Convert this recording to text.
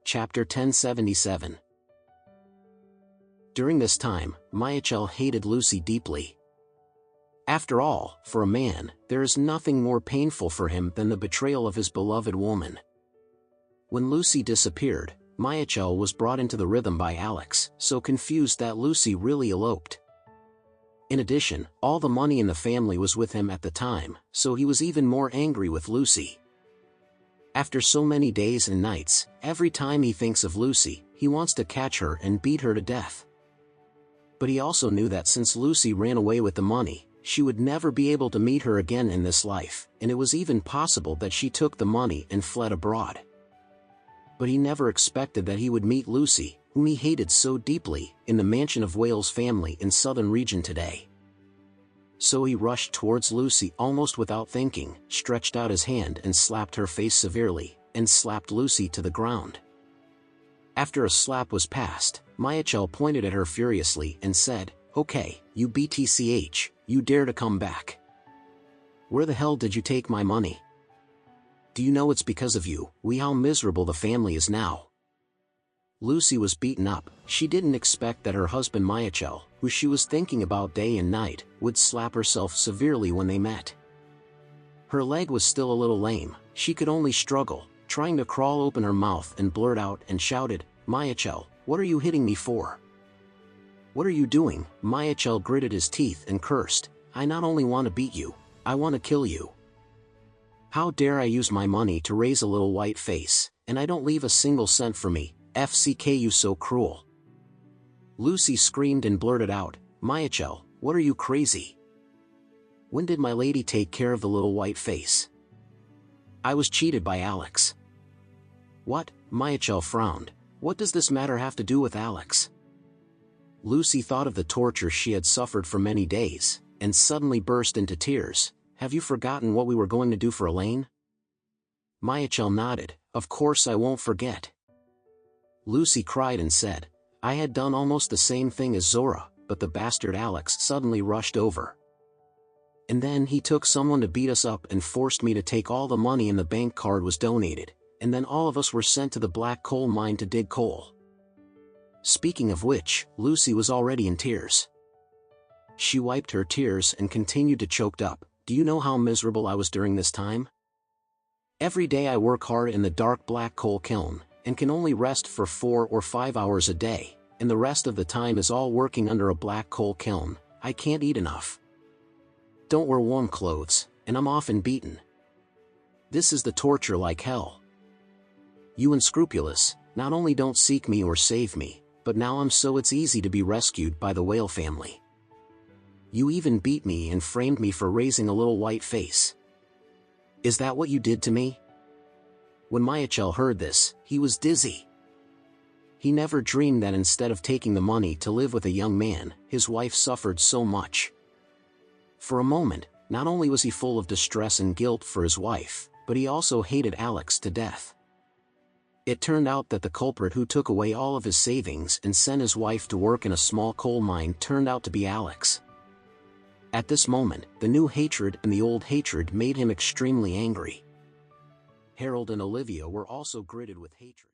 Chapter 1077. During this time, Michael hated Lucy deeply. After all, for a man, there is nothing more painful for him than the betrayal of his beloved woman. When Lucy disappeared, Michael was brought into the rhythm by Alex, so confused that Lucy really eloped. In addition, all the money in the family was with him at the time, so he was even more angry with Lucy. After so many days and nights, every time he thinks of Lucy, he wants to catch her and beat her to death. But he also knew that since Lucy ran away with the money, she would never be able to meet her again in this life, and it was even possible that she took the money and fled abroad. But he never expected that he would meet Lucy, whom he hated so deeply, in the mansion of Wales family in southern region today. So he rushed towards Lucy almost without thinking, stretched out his hand and slapped her face severely, and slapped Lucy to the ground. After a slap was passed, Michael pointed at her furiously and said, "Okay, you BTCH, you dare to come back. Where the hell did you take my money? Do you know it's because of you, how miserable the family is now?" Lucy was beaten up. She didn't expect that her husband Michael, who she was thinking about day and night, would slap herself severely when they met. Her leg was still a little lame, she could only struggle, trying to crawl open her mouth and blurt out and shouted, "Michael, what are you hitting me for? What are you doing?" Michael gritted his teeth and cursed, "I not only want to beat you, I want to kill you. How dare I use my money to raise a little white face, and I don't leave a single cent for me, FCK you so cruel." Lucy screamed and blurted out, "Michael, what are you crazy? When did my lady take care of the little white face? I was cheated by Alex." "What?" Michael frowned. "What does this matter have to do with Alex?" Lucy thought of the torture she had suffered for many days, and suddenly burst into tears. "Have you forgotten what we were going to do for Elaine?" Michael nodded. "Of course I won't forget." Lucy cried and said, "I had done almost the same thing as Zora, but the bastard Alex suddenly rushed over. And then he took someone to beat us up and forced me to take all the money in the bank card was donated, and then all of us were sent to the black coal mine to dig coal." Speaking of which, Lucy was already in tears. She wiped her tears and continued to choke up. "Do you know how miserable I was during this time? Every day I work hard in the dark black coal kiln, and can only rest for 4 or 5 hours a day, and the rest of the time is all working under a black coal kiln. I can't eat enough. Don't wear warm clothes, and I'm often beaten. This is the torture like hell. You unscrupulous, not only don't seek me or save me, but now I'm so it's easy to be rescued by the Whale family. You even beat me and framed me for raising a little white face. Is that what you did to me?" When Michael heard this, he was dizzy. He never dreamed that instead of taking the money to live with a young man, his wife suffered so much. For a moment, not only was he full of distress and guilt for his wife, but he also hated Alex to death. It turned out that the culprit who took away all of his savings and sent his wife to work in a small coal mine turned out to be Alex. At this moment, the new hatred and the old hatred made him extremely angry. Harold and Olivia were also gritted with hatred.